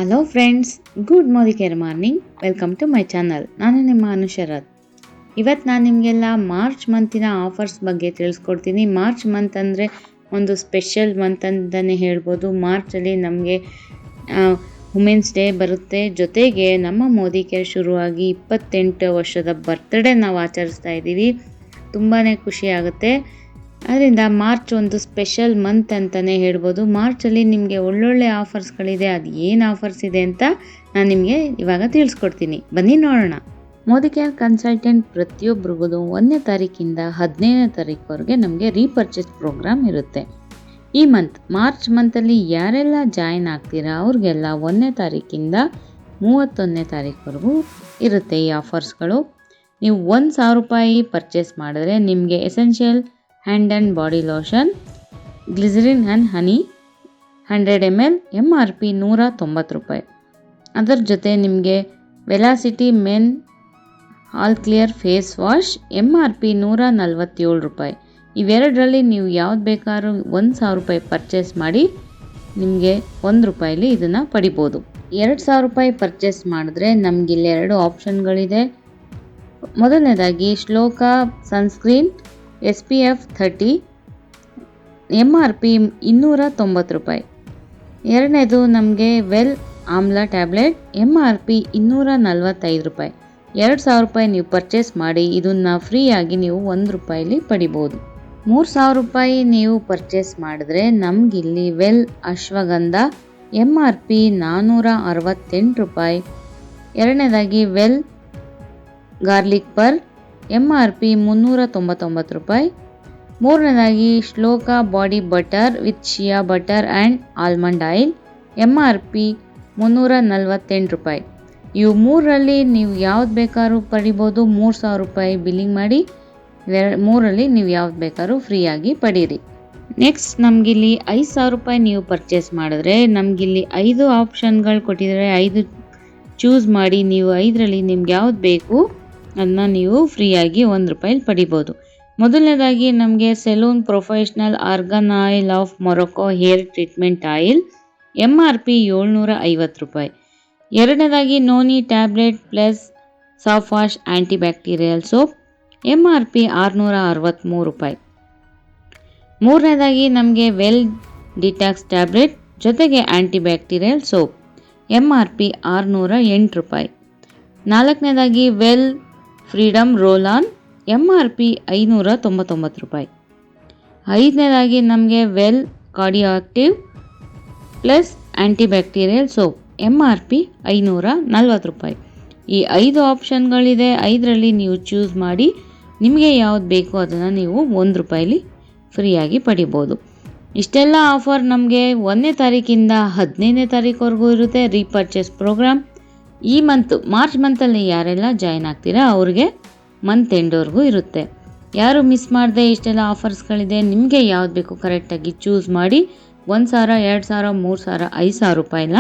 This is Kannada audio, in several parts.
Hello friends, good morning. Welcome to my channel. ನಾನು ನಿಮ್ಮ ಅನುಶರತ್. ಇವತ್ತು ನಾನು ನಿಮಗೆಲ್ಲ ಮಾರ್ಚ್ ಮಂತಿನ ಆಫರ್ಸ್ ಬಗ್ಗೆ ತಿಳಿಸ್ಕೊಡ್ತೀನಿ. ಮಾರ್ಚ್ ಮಂತ್ ಅಂದರೆ ಒಂದು ಸ್ಪೆಷಲ್ ಮಂತ್ ಅಂತಲೇ ಹೇಳ್ಬೋದು. ಮಾರ್ಚಲ್ಲಿ ನಮಗೆ ವುಮೆನ್ಸ್ ಡೇ ಬರುತ್ತೆ. ಜೊತೆಗೆ ನಮ್ಮ ಮೋದಿ ಕೇರ್ ಶುರುವಾಗಿ 28 ವರ್ಷದ ಬರ್ತ್ಡೇ ನಾವು ಆಚರಿಸ್ತಾ ಇದ್ದೀವಿ. ತುಂಬಾ ಖುಷಿ ಆಗುತ್ತೆ. ಅದರಿಂದ ಮಾರ್ಚ್ ಒಂದು ಸ್ಪೆಷಲ್ ಮಂತ್ ಅಂತಲೇ ಹೇಳ್ಬೋದು. ಮಾರ್ಚಲ್ಲಿ ನಿಮಗೆ ಒಳ್ಳೊಳ್ಳೆ ಆಫರ್ಸ್ಗಳಿದೆ. ಅದು ಏನು ಆಫರ್ಸ್ ಇದೆ ಅಂತ ನಾನು ನಿಮಗೆ ಇವಾಗ ತಿಳಿಸ್ಕೊಡ್ತೀನಿ. ಬನ್ನಿ ನೋಡೋಣ. ಮೋದಿ ಕೇರ್ ಕನ್ಸಲ್ಟೆಂಟ್ ಪ್ರತಿಯೊಬ್ಬರಿಗೂ 1ನೇ ತಾರೀಕಿಂದ 15ನೇ ತಾರೀಕುವರೆಗೆ ನಮಗೆ ರೀಪರ್ಚೇಸ್ ಪ್ರೋಗ್ರಾಮ್ ಇರುತ್ತೆ. ಈ ಮಾರ್ಚ್ ಮಂತಲ್ಲಿ ಯಾರೆಲ್ಲ ಜಾಯಿನ್ ಆಗ್ತೀರಾ ಅವ್ರಿಗೆಲ್ಲ 1ನೇ ತಾರೀಕಿಂದ 31ನೇ ತಾರೀಕುವರೆಗೂ ಇರುತ್ತೆ ಈ ಆಫರ್ಸ್ಗಳು. ನೀವು 1,000 ರೂಪಾಯಿ ಪರ್ಚೇಸ್ ಮಾಡಿದ್ರೆ ನಿಮಗೆ essential hand and body lotion, glycerin and honey 100 ml MRP 190 ರೂಪಾಯಿ. ಅದರ ಜೊತೆ ನಿಮಗೆ velocity men all clear face wash MRP 147 ರೂಪಾಯಿ. ಇವೆರಡರಲ್ಲಿ ನೀವು ಯಾವ್ದು ಬೇಕಾದ್ರೂ 1,000 ರೂಪಾಯಿ ಪರ್ಚೇಸ್ ಮಾಡಿ ನಿಮಗೆ 1 ರೂಪಾಯಿಲಿ ಇದನ್ನು ಪಡಿಬೋದು. 2,000 ರೂಪಾಯಿ ಪರ್ಚೇಸ್ ಮಾಡಿದ್ರೆ ನಮಗಿಲ್ಲಿ 2 ಆಪ್ಷನ್ಗಳಿದೆ. ಮೊದಲನೇದಾಗಿ ಶ್ಲೋಕ ಸನ್ಸ್ಕ್ರೀನ್ SPF 30 MRP 290 ರೂಪಾಯಿ. ಎರಡನೇದು ನಮಗೆ ವೆಲ್ ಆಮ್ಲಾ ಟ್ಯಾಬ್ಲೆಟ್ MRP 245 ರೂಪಾಯಿ. 2,000 ರೂಪಾಯಿ ನೀವು ಪರ್ಚೇಸ್ ಮಾಡಿ ಇದನ್ನು ಫ್ರೀಯಾಗಿ ನೀವು 1 ರೂಪಾಯಿಲಿ ಪಡಿಬೋದು. 3,000 ರೂಪಾಯಿ ನೀವು ಪರ್ಚೇಸ್ ಮಾಡಿದ್ರೆ ನಮಗಿಲ್ಲಿ ವೆಲ್ ಅಶ್ವಗಂಧ MRP 468 ರೂಪಾಯಿ. ಎರಡನೇದಾಗಿ ವೆಲ್ ಗಾರ್ಲಿಕ್ ಪರ್ MRP 399 ರೂಪಾಯಿ. ಮೂರನೇದಾಗಿ ಶ್ಲೋಕ body butter with Shia butter and almond oil MRP 348 ರೂಪಾಯಿ. ಇವು ಮೂರರಲ್ಲಿ ನೀವು ಯಾವ್ದು ಬೇಕಾದ್ರೂ ಪಡಿಬೋದು. 3,000 ರೂಪಾಯಿ ಬಿಲ್ಲಿಂಗ್ ಮಾಡಿ ಮೂರಲ್ಲಿ ನೀವು ಯಾವ್ದು ಬೇಕಾದ್ರೂ ಫ್ರೀಯಾಗಿ ಪಡೀರಿ. ನೆಕ್ಸ್ಟ್ ನಮಗಿಲ್ಲಿ 5,000 ರೂಪಾಯಿ ನೀವು ಪರ್ಚೇಸ್ ಮಾಡಿದ್ರೆ ನಮಗಿಲ್ಲಿ 5 ಆಪ್ಷನ್ಗಳು ಕೊಟ್ಟಿದ್ದಾರೆ. 5 ಚೂಸ್ ಮಾಡಿ ನೀವು 5ರಲ್ಲಿ ನಿಮ್ಗೆ ಯಾವ್ದು ಬೇಕು ಅದನ್ನ ನೀವು ಫ್ರೀಯಾಗಿ 1 ರೂಪಾಯಿಲಿ ಪಡಿಬೋದು. ಮೊದಲನೇದಾಗಿ ನಮಗೆ salon professional organ oil of Morocco hair treatment oil MRP 750 ರೂಪಾಯಿ. ಎರಡನೇದಾಗಿ noni tablet plus soft wash ಆ್ಯಂಟಿ ಬ್ಯಾಕ್ಟೀರಿಯಲ್ ಸೋಪ್ MRP 663 ರೂಪಾಯಿ. ಮೂರನೇದಾಗಿ ನಮಗೆ ವೆಲ್ ಡಿಟಾಕ್ಸ್ ಟ್ಯಾಬ್ಲೆಟ್ ಜೊತೆಗೆ ಆ್ಯಂಟಿ ಬ್ಯಾಕ್ಟೀರಿಯಲ್ ಸೋಪ್ MRP 608 ರೂಪಾಯಿ. ನಾಲ್ಕನೇದಾಗಿ well freedom roll on MRP 599 ರೂಪಾಯಿ. ಐದನೇದಾಗಿ ನಮಗೆ well cardio active plus antibacterial soap MRP 540 ರೂಪಾಯಿ. ಈ 5 ಆಪ್ಷನ್ಗಳಿದೆ. 5ರಲ್ಲಿ ನೀವು ಚೂಸ್ ಮಾಡಿ ನಿಮಗೆ ಯಾವ್ದು ಬೇಕು ಅದನ್ನು ನೀವು 1 ರೂಪಾಯಿಲಿ ಫ್ರೀಯಾಗಿ ಪಡಿಬೋದು. ಇಷ್ಟೆಲ್ಲ ಆಫರ್ ನಮಗೆ 1ನೇ ತಾರೀಕಿಂದ 15ನೇ ತಾರೀಕುವರೆಗೂ ಇರುತ್ತೆ ರೀಪರ್ಚೇಸ್ ಪ್ರೋಗ್ರಾಮ್. ಈ ಮಾರ್ಚ್ ಮಂತಲ್ಲಿ ಯಾರೆಲ್ಲ ಜಾಯಿನ್ ಆಗ್ತೀರಾ ಅವ್ರಿಗೆ ಮಂತ್ ಎಂಡ್ವರೆಗೂ ಇರುತ್ತೆ. ಯಾರು ಮಿಸ್ ಮಾಡದೆ ಇಷ್ಟೆಲ್ಲ ಆಫರ್ಸ್ಗಳಿದೆ. ನಿಮಗೆ ಯಾವ್ದು ಬೇಕು ಕರೆಕ್ಟಾಗಿ ಚೂಸ್ ಮಾಡಿ 1,000, 2,000, 3,000, 5,000 ರೂಪಾಯಿನ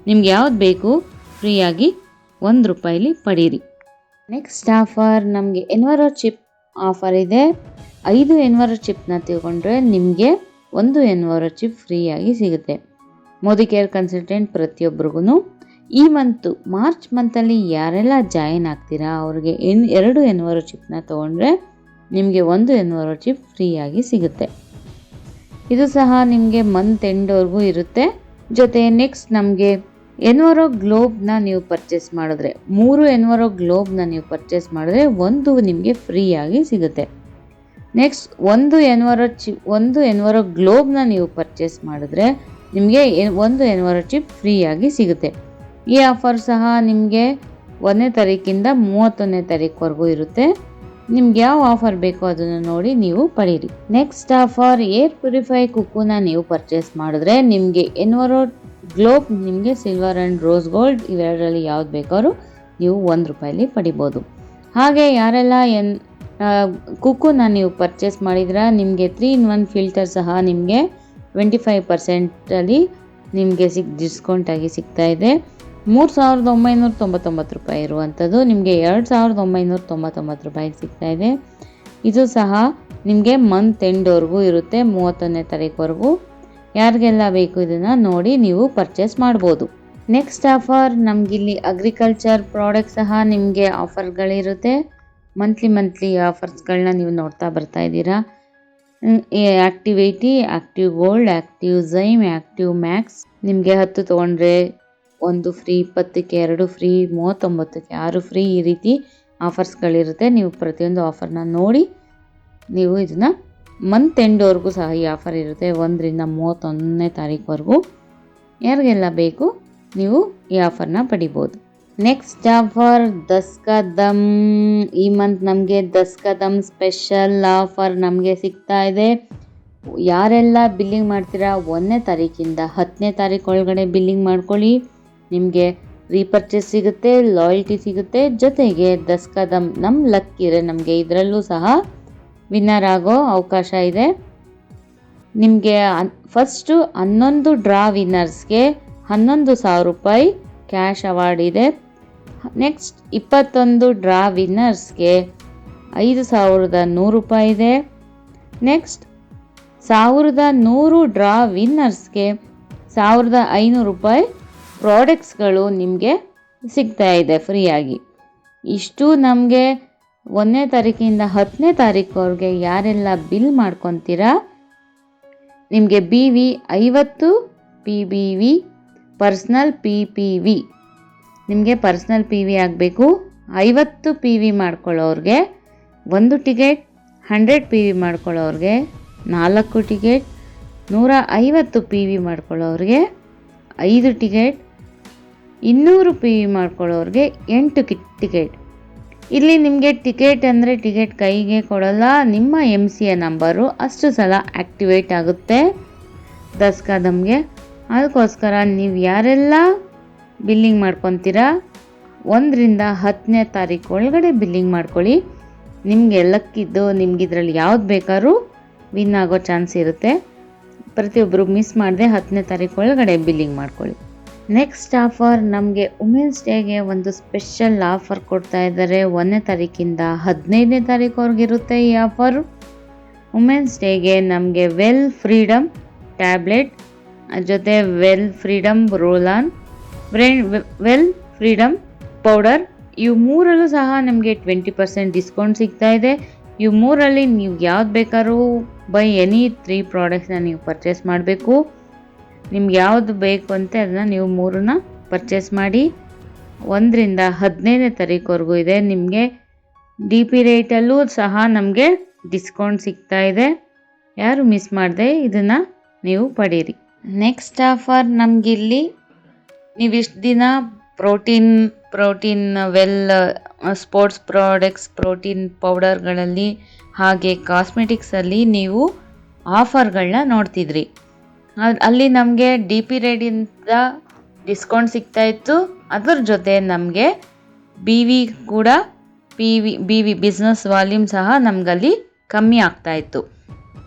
ನಿಮ್ಗೆ ಯಾವ್ದು ಬೇಕು ಫ್ರೀಯಾಗಿ 1 ರೂಪಾಯಿಲಿ ಪಡೀರಿ. ನೆಕ್ಸ್ಟ್ ಆಫರ್ ನಮಗೆ ಎನ್ವರೋ ಚಿಪ್ ಆಫರ್ ಇದೆ. 5 ಎನ್ವರೋ ಚಿಪ್ನ ತಗೊಂಡ್ರೆ ನಿಮಗೆ 1 ಎನ್ವರೋ ಚಿಪ್ ಫ್ರೀಯಾಗಿ ಸಿಗುತ್ತೆ. ಮೋದಿ ಕೇರ್ ಕನ್ಸಲ್ಟೆಂಟ್ ಪ್ರತಿಯೊಬ್ಬರಿಗೂ ಈ ಮಾರ್ಚ್ ಮಂತಲ್ಲಿ ಯಾರೆಲ್ಲ ಜಾಯಿನ್ ಆಗ್ತೀರಾ ಅವ್ರಿಗೆ 2 ಎನ್ವರೋ ಚಿಪ್ನ ತೊಗೊಂಡ್ರೆ ನಿಮಗೆ 1 ಎನ್ವರೋ ಚಿಪ್ ಫ್ರೀಯಾಗಿ ಸಿಗುತ್ತೆ. ಇದು ಸಹ ನಿಮಗೆ ಮಂತ್ ಎಂಡ್ವರೆಗೂ ಇರುತ್ತೆ. ಜೊತೆ ನೆಕ್ಸ್ಟ್ ನಮಗೆ ಎನ್ವರೋ ಗ್ಲೋಬ್ನ ನೀವು ಪರ್ಚೇಸ್ ಮಾಡಿದ್ರೆ 3 ಎನ್ವರೋ ಗ್ಲೋಬ್ನ ನೀವು ಪರ್ಚೇಸ್ ಮಾಡಿದ್ರೆ 1 ನಿಮಗೆ ಫ್ರೀಯಾಗಿ ಸಿಗುತ್ತೆ. ನೆಕ್ಸ್ಟ್ 1 ಎನ್ವರೋ ಗ್ಲೋಬ್ನ ನೀವು ಪರ್ಚೇಸ್ ಮಾಡಿದ್ರೆ ನಿಮಗೆ 1 ಎನ್ವರೋ ಚಿಪ್ ಫ್ರೀಯಾಗಿ ಸಿಗುತ್ತೆ. ಈ ಆಫರ್ ಸಹ ನಿಮಗೆ 1ನೇ ತಾರೀಕಿಂದ 31ನೇ ತಾರೀಕುವರೆಗೂ ಇರುತ್ತೆ. ನಿಮ್ಗೆ ಯಾವ ಆಫರ್ ಬೇಕೋ ಅದನ್ನು ನೋಡಿ ನೀವು ಪಡೀರಿ. ನೆಕ್ಸ್ಟ್ ಆಫರ್ ಏರ್ ಪ್ಯೂರಿಫೈ ಕುಕ್ಕುನ ನೀವು ಪರ್ಚೇಸ್ ಮಾಡಿದ್ರೆ ನಿಮಗೆ ಎನ್ವರೋ ಗ್ಲೋಬ್ ನಿಮಗೆ ಸಿಲ್ವರ್ ಆ್ಯಂಡ್ ರೋಸ್ ಗೋಲ್ಡ್ ಇವೆರಡರಲ್ಲಿ ಯಾವ್ದು ಬೇಕಾದ್ರೂ ನೀವು 1 ರೂಪಾಯಿಲಿ ಪಡಿಬೋದು. ಹಾಗೆ ಯಾರೆಲ್ಲ ಕುಕ್ಕುನ ನೀವು ಪರ್ಚೇಸ್ ಮಾಡಿದ್ರೆ ನಿಮಗೆ 3-in-1 ಫಿಲ್ಟರ್ ಸಹ ನಿಮಗೆ 25% ನಿಮಗೆ ಡಿಸ್ಕೌಂಟಾಗಿ ಸಿಗ್ತಾ ಇದೆ. 3,999 ರೂಪಾಯಿ ಇರುವಂಥದ್ದು ನಿಮಗೆ 2,999 ರೂಪಾಯಿಗೆ ಸಿಗ್ತಾ ಇದೆ. ಇದು ಸಹ ನಿಮಗೆ ಮಂತ್ ಎಂಡ್ವರೆಗೂ ಇರುತ್ತೆ, 31ನೇ ತಾರೀಕುವರೆಗೂ. ಯಾರಿಗೆಲ್ಲ ಬೇಕು ಇದನ್ನು ನೋಡಿ ನೀವು ಪರ್ಚೇಸ್ ಮಾಡ್ಬೋದು. ನೆಕ್ಸ್ಟ್ ಆಫರ್ ನಮಗಿಲ್ಲಿ ಅಗ್ರಿಕಲ್ಚರ್ ಪ್ರಾಡಕ್ಟ್ ಸಹ ನಿಮಗೆ ಆಫರ್ಗಳಿರುತ್ತೆ. ಮಂತ್ಲಿ ಆಫರ್ಸ್ಗಳನ್ನ ನೀವು ನೋಡ್ತಾ ಬರ್ತಾ ಇದ್ದೀರಾ. Active 80, active gold, active ಝೈಮ್, active Max. ನಿಮಗೆ 10 ತೊಗೊಂಡ್ರೆ 1 ಫ್ರೀ, 20ಕ್ಕೆ 2 ಫ್ರೀ, 39ಕ್ಕೆ 6 ಫ್ರೀ, ಈ ರೀತಿ ಆಫರ್ಸ್ಗಳಿರುತ್ತೆ. ನೀವು ಪ್ರತಿಯೊಂದು ಆಫರ್ನ ನೋಡಿ ನೀವು ಇದನ್ನು ಮಂತ್ ಎಂಡ್ವರೆಗೂ ಸಹ ಈ ಆಫರ್ ಇರುತ್ತೆ. 1ರಿಂದ 31ನೇ ತಾರೀಕುವರೆಗೂ ಯಾರಿಗೆಲ್ಲ ಬೇಕು ನೀವು ಈ ಆಫರ್ನ ಪಡಿಬೋದು. ನೆಕ್ಸ್ಟ್ ಆಫರ್ ದಸ್ಕಾ ದಮ್. ಈ ಮಂತ್ ನಮಗೆ ದಸ್ಕಾ ದಮ್ ಸ್ಪೆಷಲ್ ಆಫರ್ ನಮಗೆ ಸಿಗ್ತಾ ಇದೆ. ಯಾರೆಲ್ಲ ಬಿಲ್ಲಿಂಗ್ ಮಾಡ್ತೀರಾ 1ನೇ ತಾರೀಕಿಂದ 10ನೇ ತಾರೀಕು ಒಳಗಡೆ ಬಿಲ್ಲಿಂಗ್ ಮಾಡ್ಕೊಳ್ಳಿ. ನಿಮಗೆ ರೀಪರ್ಚೇಸ್ ಸಿಗುತ್ತೆ, ಲಾಯಲ್ಟಿ ಸಿಗುತ್ತೆ, ಜೊತೆಗೆ ದಸ್ಕಾ ದಮ್ ನಮ್ಮ ಲಕ್ ಇದೆ, ನಮಗೆ ಇದರಲ್ಲೂ ಸಹ ವಿನ್ನರ್ ಆಗೋ ಅವಕಾಶ ಇದೆ. ನಿಮಗೆ ಫಸ್ಟು 11 ಡ್ರಾ ವಿನ್ನರ್ಸ್ಗೆ 11,000 ರೂಪಾಯಿ ಕ್ಯಾಶ್ ಅವಾರ್ಡ್ ಇದೆ. ನೆಕ್ಸ್ಟ್ 21 ಡ್ರಾ ವಿನ್ನರ್ಸ್ಗೆ 5,100 ರೂಪಾಯಿ ಇದೆ. ನೆಕ್ಸ್ಟ್ 1,100 ಡ್ರಾ ವಿನ್ನರ್ಸ್ಗೆ 1,500 ರೂಪಾಯಿ ಪ್ರಾಡಕ್ಟ್ಸ್ಗಳು ನಿಮಗೆ ಸಿಗ್ತಾ ಇದೆ ಫ್ರೀಯಾಗಿ. ಇಷ್ಟು ನಮಗೆ 1ನೇ ತಾರೀಕಿಂದ 10ನೇ ತಾರೀಕುವರೆಗೆ ಯಾರೆಲ್ಲ ಬಿಲ್ ಮಾಡ್ಕೊತೀರಾ ನಿಮಗೆ BV 50, PBV ಪರ್ಸ್ನಲ್ PPV. ನಿಮಗೆ ಪರ್ಸ್ನಲ್ PV ಆಗಬೇಕು. 50 PV ಮಾಡ್ಕೊಳ್ಳೋರಿಗೆ 1 ticket, 100 PV ಮಾಡ್ಕೊಳ್ಳೋರಿಗೆ 4 ticket, 150 PV ಮಾಡ್ಕೊಳ್ಳೋರಿಗೆ 5 ticket, 200 PV ಮಾಡ್ಕೊಳ್ಳೋರಿಗೆ 8 ticket. ಇಲ್ಲಿ ನಿಮಗೆ ಟಿಕೆಟ್ ಅಂದರೆ ಟಿಕೆಟ್ ಕೈಗೆ ಕೊಡಲ್ಲ, ನಿಮ್ಮ MCA ನಂಬರು ಅಷ್ಟು ಸಲ ಆ್ಯಕ್ಟಿವೇಟ್ ಆಗುತ್ತೆ ದಸ್ಕಾ ದಮ್ಗೆ. ಅದಕ್ಕೋಸ್ಕರ ನೀವು ಯಾರೆಲ್ಲ ಬಿಲ್ಲಿಂಗ್ ಮಾಡ್ಕೊತೀರಾ 1ರಿಂದ 10ನೇ ತಾರೀಕು ಒಳಗಡೆ ಬಿಲ್ಲಿಂಗ್ ಮಾಡ್ಕೊಳ್ಳಿ. ನಿಮಗೆ ಲಕ್ಕಿದ್ದು ನಿಮ್ಗೆ ಇದರಲ್ಲಿ ಯಾವ್ದು ಬೇಕಾದ್ರೂ ವಿನ್ ಆಗೋ ಚಾನ್ಸ್ ಇರುತ್ತೆ. ಪ್ರತಿಯೊಬ್ಬರು ಮಿಸ್ ಮಾಡದೆ 10ನೇ ತಾರೀಕು ಒಳಗಡೆ ಬಿಲ್ಲಿಂಗ್ ಮಾಡ್ಕೊಳ್ಳಿ. ನೆಕ್ಸ್ಟ್ ಆಫರ್ ನಮಗೆ ವುಮೆನ್ಸ್ ಡೇಗೆ ಒಂದು ಸ್ಪೆಷಲ್ ಆಫರ್ ಕೊಡ್ತಾ ಇದ್ದಾರೆ. 1ನೇ ತಾರೀಕಿಂದ 15ನೇ ತಾರೀಕುವರೆಗೆ ಇರುತ್ತೆ ಈ ಆಫರ್. ವುಮೆನ್ಸ್ ಡೇಗೆ ನಮಗೆ ವೆಲ್ ಫ್ರೀಡಮ್ ಟ್ಯಾಬ್ಲೆಟ್ ಜೊತೆ well freedom roll on, well freedom powder, ಇವು ಮೂರಲ್ಲೂ ಸಹ ನಮಗೆ 20% ಡಿಸ್ಕೌಂಟ್ ಸಿಗ್ತಾ ಇದೆ. ಇವು ಮೂರಲ್ಲಿ ನೀವು ಯಾವ್ದು ಬೇಕಾದ್ರೂ ಬೈ ಎನಿ 3 ಪ್ರಾಡಕ್ಟ್ಸ್ನ ನೀವು ಪರ್ಚೇಸ್ ಮಾಡಬೇಕು. ನಿಮ್ಗೆ ಯಾವುದು ಬೇಕು ಅಂತ ಅದನ್ನು ನೀವು 3ನ ಪರ್ಚೇಸ್ ಮಾಡಿ. 1ರಿಂದ 15ನೇ ತಾರೀಕುವರೆಗೂ ಇದೆ. ನಿಮಗೆ DP ರೇಟಲ್ಲೂ ಸಹ ನಮಗೆ ಡಿಸ್ಕೌಂಟ್ ಸಿಗ್ತಾ ಇದೆ. ಯಾರು ಮಿಸ್ ಮಾಡದೆ ಇದನ್ನು ನೀವು ಪಡೀರಿ. ನೆಕ್ಸ್ಟ್ ಆಫರ್ ನಮಗಿಲ್ಲಿ ನೀವಿಷ್ಟು ದಿನ protein well sports products, protein ಪೌಡರ್ಗಳಲ್ಲಿ ಹಾಗೆ ಕಾಸ್ಮೆಟಿಕ್ಸಲ್ಲಿ ನೀವು ಆಫರ್ಗಳನ್ನ ನೋಡ್ತಿದ್ರಿ. ಅಲ್ಲಿ ನಮಗೆ DP ರೇಟಿಂದ ಡಿಸ್ಕೌಂಟ್ ಸಿಗ್ತಾ ಇತ್ತು. ಅದರ ಜೊತೆ ನಮಗೆ BV ಕೂಡ BV ಬಿಸ್ನೆಸ್ ವಾಲ್ಯೂಮ್ ಸಹ ನಮಗಲ್ಲಿ ಕಮ್ಮಿ ಆಗ್ತಾ ಇತ್ತು.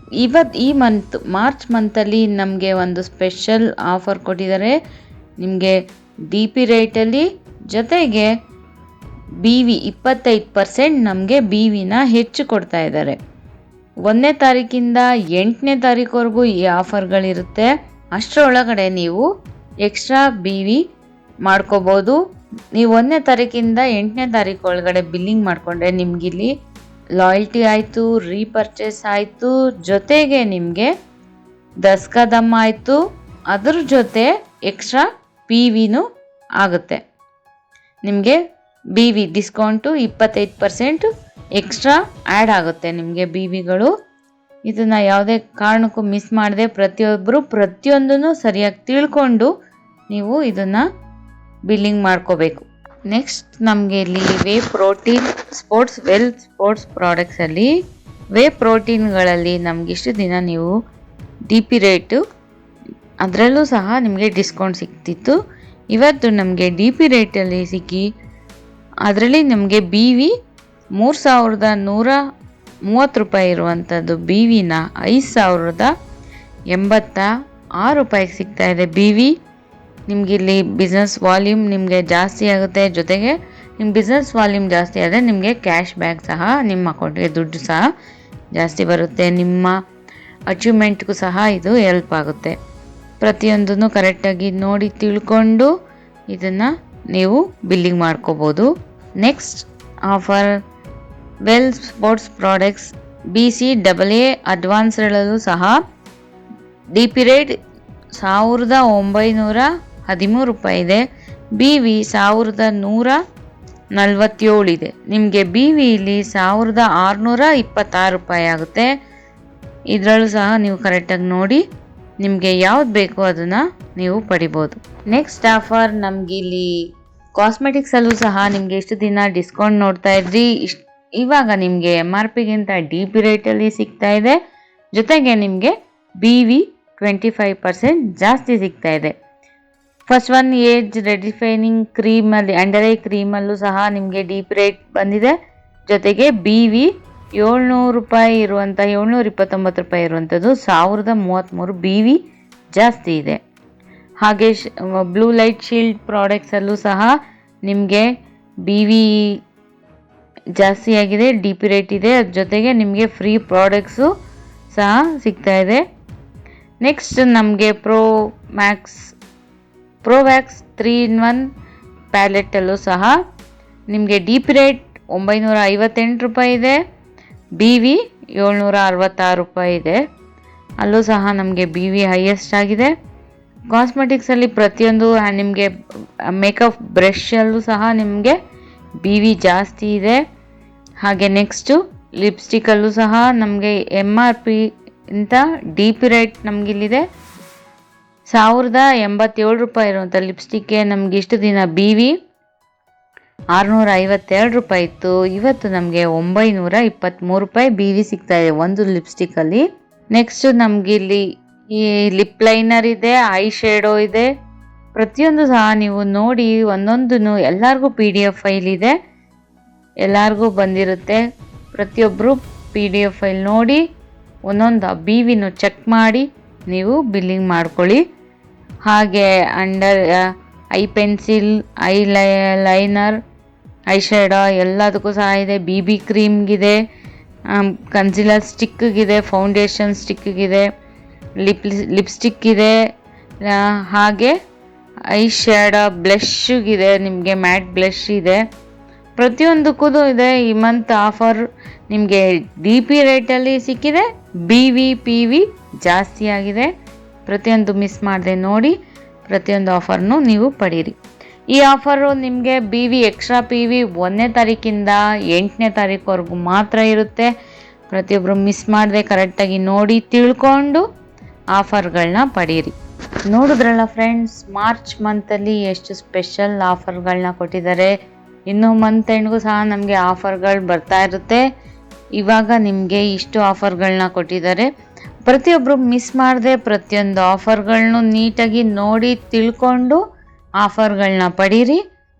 ಈ ಮಾರ್ಚ್ ಮಂತಲ್ಲಿ ನಮಗೆ ಒಂದು ಸ್ಪೆಷಲ್ ಆಫರ್ ಕೊಟ್ಟಿದ್ದಾರೆ. ನಿಮಗೆ DP ರೇಟಲ್ಲಿ ಜೊತೆಗೆ BV 25% ನಮಗೆ BVನ ಹೆಚ್ಚು ಕೊಡ್ತಾ ಇದ್ದಾರೆ. 1ನೇ ತಾರೀಕಿಂದ 8ನೇ ತಾರೀಕುವರೆಗೂ ಈ ಆಫರ್ಗಳಿರುತ್ತೆ. ಅಷ್ಟರೊಳಗಡೆ ನೀವು ಎಕ್ಸ್ಟ್ರಾ BV ಮಾಡ್ಕೋಬೋದು. ನೀವು 1ನೇ ತಾರೀಕಿಂದ 8ನೇ ತಾರೀಕು ಒಳಗಡೆ ಬಿಲ್ಲಿಂಗ್ ಮಾಡಿಕೊಂಡ್ರೆ ನಿಮಗಿಲ್ಲಿ ಲಾಯಲ್ಟಿ ಆಯಿತು, ರೀಪರ್ಚೇಸ್ ಆಯಿತು, ಜೊತೆಗೆ ನಿಮಗೆ ದಸ್ಕಾ ದಮ್ ಆಯಿತು, ಅದ್ರ ಜೊತೆ ಎಕ್ಸ್ಟ್ರಾ PVನೂ ಆಗುತ್ತೆ. ನಿಮಗೆ BV ಡಿಸ್ಕೌಂಟು 25% ಎಕ್ಸ್ಟ್ರಾ ಆ್ಯಡ್ ಆಗುತ್ತೆ ನಿಮಗೆ BVಗಳು. ಇದನ್ನು ಯಾವುದೇ ಕಾರಣಕ್ಕೂ ಮಿಸ್ ಮಾಡದೆ ಪ್ರತಿಯೊಬ್ಬರು ಪ್ರತಿಯೊಂದನ್ನು ಸರಿಯಾಗಿ ತಿಳ್ಕೊಂಡು ನೀವು ಇದನ್ನು ಬಿಲ್ಲಿಂಗ್ ಮಾಡ್ಕೋಬೇಕು. ನೆಕ್ಸ್ಟ್ ನಮಗೆ ಇಲ್ಲಿ ವೇ ಪ್ರೋಟೀನ್ ಸ್ಪೋರ್ಟ್ಸ್ ಪ್ರಾಡಕ್ಟ್ಸಲ್ಲಿ ವೇ ಪ್ರೋಟೀನ್ಗಳಲ್ಲಿ ನಮಗಿಷ್ಟು ದಿನ ನೀವು DP ರೇಟು ಅದರಲ್ಲೂ ಸಹ ನಿಮಗೆ ಡಿಸ್ಕೌಂಟ್ ಸಿಗ್ತಿತ್ತು. ಇವತ್ತು ನಮಗೆ DP ರೇಟಲ್ಲಿ ಸಿಕ್ಕಿ ಅದರಲ್ಲಿ ನಮಗೆ BV 3,130 ರೂಪಾಯಿ ಇರುವಂಥದ್ದು BVನ 5,086 ರೂಪಾಯಿಗೆ ಸಿಗ್ತಾ ಇದೆ. BV ನಿಮಗಿಲ್ಲಿ ಬಿಸ್ನೆಸ್ ವಾಲ್ಯೂಮ್ ನಿಮಗೆ ಜಾಸ್ತಿ ಆಗುತ್ತೆ. ಜೊತೆಗೆ ನಿಮ್ಮ ಬಿಸ್ನೆಸ್ ವಾಲ್ಯೂಮ್ ಜಾಸ್ತಿ ಆದರೆ ನಿಮಗೆ ಕ್ಯಾಶ್ ಬ್ಯಾಕ್ ಸಹ ನಿಮ್ಮ ಅಕೌಂಟ್ಗೆ ದುಡ್ಡು ಸಹ ಜಾಸ್ತಿ ಬರುತ್ತೆ. ನಿಮ್ಮ ಅಚೀವ್ಮೆಂಟ್ಗೂ ಸಹ ಇದು ಹೆಲ್ಪ್ ಆಗುತ್ತೆ. ಪ್ರತಿಯೊಂದನ್ನು ಕರೆಕ್ಟಾಗಿ ನೋಡಿ ತಿಳ್ಕೊಂಡು ಇದನ್ನು ನೀವು ಬಿಲ್ಲಿಂಗ್ ಮಾಡ್ಕೋಬೋದು. Next offer well sports products BCAA ಅಡ್ವಾನ್ಸ್ಗಳಲ್ಲೂ ಸಹ DP ರೇಟ್ 1913 ರೂಪಾಯಿ ಇದೆ. BV 1147 ಇದೆ. ನಿಮಗೆ BV ಇಲ್ಲಿ 1626 ರೂಪಾಯಿ ಆಗುತ್ತೆ. ಇದರಲ್ಲೂ ಸಹ ನೀವು ಕರೆಕ್ಟಾಗಿ ನೋಡಿ ನಿಮಗೆ ಯಾವ್ದು ಬೇಕೋ ಅದನ್ನು ನೀವು ಪಡಿಬೋದು. ನೆಕ್ಸ್ಟ್ ಆಫರ್ ನಮ್ಗೆ ಇಲ್ಲಿ ಕಾಸ್ಮೆಟಿಕ್ಸಲ್ಲೂ ಸಹ ನಿಮಗೆ ಎಷ್ಟು ದಿನ ಡಿಸ್ಕೌಂಟ್ ನೋಡ್ತಾ ಇದ್ರಿ, ಇವಾಗ ನಿಮಗೆ MRPಗಿಂತ DP ರೇಟಲ್ಲಿ ಸಿಗ್ತಾ ಇದೆ. ಜೊತೆಗೆ ನಿಮಗೆ BV 25% ಜಾಸ್ತಿ ಸಿಗ್ತಾ ಇದೆ. ಫಸ್ಟ್ ಒನ್ ಏಜ್ ರೆಡಿಫೈನಿಂಗ್ ಕ್ರೀಮಲ್ಲಿ ಅಂಡರ್ ಐ ಕ್ರೀಮಲ್ಲೂ ಸಹ ನಿಮಗೆ DP ರೇಟ್ ಬಂದಿದೆ. ಜೊತೆಗೆ BV 700 ರೂಪಾಯಿ ಇರುವಂಥ 729 ರೂಪಾಯಿ ಇರುವಂಥದ್ದು 1033 BV ಜಾಸ್ತಿ ಇದೆ. ಹಾಗೆ ಬ್ಲೂ ಲೈಟ್ ಶೀಲ್ಡ್ ಪ್ರಾಡಕ್ಟ್ಸಲ್ಲೂ ಸಹ ನಿಮಗೆ BV ಜಾಸ್ತಿ ಆಗಿದೆ, DP ರೇಟ್ ಇದೆ. ಅದ್ರ ಜೊತೆಗೆ ನಿಮಗೆ ಫ್ರೀ ಪ್ರಾಡಕ್ಟ್ಸು ಸಹ ಸಿಗ್ತಾ ಇದೆ. ನೆಕ್ಸ್ಟ್ ನಮಗೆ ಪ್ರೋವ್ಯಾಕ್ಸ್ 3-in-1 ಪ್ಯಾಲೆಟಲ್ಲೂ ಸಹ ನಿಮಗೆ DP ರೇಟ್ 958 ರೂಪಾಯಿ ಇದೆ, BV 766 ರೂಪಾಯಿ ಇದೆ. ಅಲ್ಲೂ ಸಹ ನಮಗೆ BV ಹೈಯೆಸ್ಟ್ ಆಗಿದೆ. ಕಾಸ್ಮೆಟಿಕ್ಸಲ್ಲಿ ಪ್ರತಿಯೊಂದು ನಿಮಗೆ ಮೇಕಪ್ ಬ್ರಷಲ್ಲೂ ಸಹ ನಿಮಗೆ BV ಜಾಸ್ತಿ ಇದೆ. ಹಾಗೆ ನೆಕ್ಸ್ಟು ಲಿಪ್ಸ್ಟಿಕ್ಕಲ್ಲೂ ಸಹ ನಮಗೆ MRP ಇಂಥ DP ರೇಟ್ ನಮಗಿಲ್ಲಿದೆ. 1087 ರೂಪಾಯಿ ಇರುವಂಥ ಲಿಪ್ಸ್ಟಿಕ್ಗೆ ನಮ್ಗೆ ಇಷ್ಟು ದಿನ BV 652 ರೂಪಾಯಿ ಇತ್ತು. ಇವತ್ತು ನಮಗೆ 923 ರೂಪಾಯಿ BV ಸಿಗ್ತಾ ಇದೆ ಒಂದು ಲಿಪ್ಸ್ಟಿಕ್ಕಲ್ಲಿ. ನೆಕ್ಸ್ಟ್ ನಮಗಿಲ್ಲಿ ಈ ಲಿಪ್ ಲೈನರ್ ಇದೆ, ಐ ಶೇಡೋ ಇದೆ. ಪ್ರತಿಯೊಂದು ಸಹ ನೀವು ನೋಡಿ ಒಂದೊಂದು ಎಲ್ಲರಿಗೂ PDF ಫೈಲ್ ಇದೆ, ಎಲ್ಲರಿಗೂ ಬಂದಿರುತ್ತೆ. ಪ್ರತಿಯೊಬ್ಬರು PDF ಫೈಲ್ ನೋಡಿ ಒಂದೊಂದು BVನೂ ಚೆಕ್ ಮಾಡಿ ನೀವು ಬಿಲ್ಲಿಂಗ್ ಮಾಡ್ಕೊಳ್ಳಿ. ಹಾಗೆ under eye pencil, liner, eye shadow ಎಲ್ಲದಕ್ಕೂ ಸಹ ಇದೆ. BB ಕ್ರೀಮ್ಗಿದೆ, ಕನ್ಸಿಲರ್ ಸ್ಟಿಕ್ಗಿದೆ, ಫೌಂಡೇಶನ್ ಸ್ಟಿಕ್ಗಿದೆ, ಲಿಪ್ಸ್ಟಿಕ್ ಇದೆ, ಹಾಗೆ ಐ ಶ್ಯಾಡೋ ಬ್ಲಷ್ಗಿದೆ, ನಿಮಗೆ ಮ್ಯಾಟ್ ಬ್ಲಷ್ ಇದೆ. ಪ್ರತಿಯೊಂದಕ್ಕೂ ಇದೆ. ಈ ಮಂತ್ ಆಫರ್ ನಿಮಗೆ DP ರೇಟಲ್ಲಿ ಸಿಕ್ಕಿದೆ, BV PV ಜಾಸ್ತಿ ಆಗಿದೆ. ಪ್ರತಿಯೊಂದು ಮಿಸ್ ಮಾಡದೆ ನೋಡಿ ಪ್ರತಿಯೊಂದು ಆಫರ್ನು ನೀವು ಪಡೀರಿ. ಈ ಆಫರು ನಿಮಗೆ BV ಎಕ್ಸ್ಟ್ರಾ PV 1ನೇ ತಾರೀಕಿಂದ 8ನೇ ತಾರೀಕುವರೆಗೂ ಮಾತ್ರ ಇರುತ್ತೆ. ಪ್ರತಿಯೊಬ್ಬರು ಮಿಸ್ ಮಾಡದೆ ಕರೆಕ್ಟಾಗಿ ನೋಡಿ ತಿಳ್ಕೊಂಡು ಆಫರ್ಗಳನ್ನ ಪಡೀರಿ. ನೋಡಿದ್ರಲ್ಲ ಫ್ರೆಂಡ್ಸ್, ಮಾರ್ಚ್ ಮಂತಲ್ಲಿ ಎಷ್ಟು ಸ್ಪೆಷಲ್ ಆಫರ್ಗಳನ್ನ ಕೊಟ್ಟಿದ್ದಾರೆ. ಇನ್ನು ಮಂತ್ ಎಂಡ್ಗೂ ಸಹ ನಮಗೆ ಆಫರ್ಗಳು ಬರ್ತಾ ಇರುತ್ತೆ. ಇವಾಗ ನಿಮಗೆ ಇಷ್ಟು ಆಫರ್ಗಳನ್ನ ಕೊಟ್ಟಿದ್ದಾರೆ. ಪ್ರತಿಯೊಬ್ಬರು ಮಿಸ್ ಮಾಡದೆ ಪ್ರತಿಯೊಂದು ಆಫರ್ಗಳನ್ನೂ ನೀಟಾಗಿ ನೋಡಿ ತಿಳ್ಕೊಂಡು ಆಫರ್ಗಳನ್ನ ಪಡೀರಿ.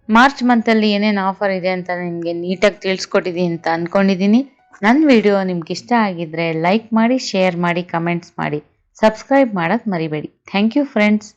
ಮಾರ್ಚ್ ಮಂತಲ್ಲಿ ಏನೇನು ಆಫರ್ ಇದೆ ಅಂತ ನಿಮಗೆ ನೀಟಾಗಿ ತಿಳಿಸ್ಕೊಟ್ಟಿದ್ದೀನಿ ಅಂತ ಅಂದ್ಕೊಂಡಿದ್ದೀನಿ. ನನ್ನ ವಿಡಿಯೋ ನಿಮ್ಗೆ ಇಷ್ಟ ಆಗಿದ್ರೆ ಲೈಕ್ ಮಾಡಿ, ಶೇರ್ ಮಾಡಿ, ಕಮೆಂಟ್ಸ್ ಮಾಡಿ, ಸಬ್ಸ್ಕ್ರೈಬ್ ಮಾಡೋದು ಮರಿಬೇಡಿ. Thank you friends.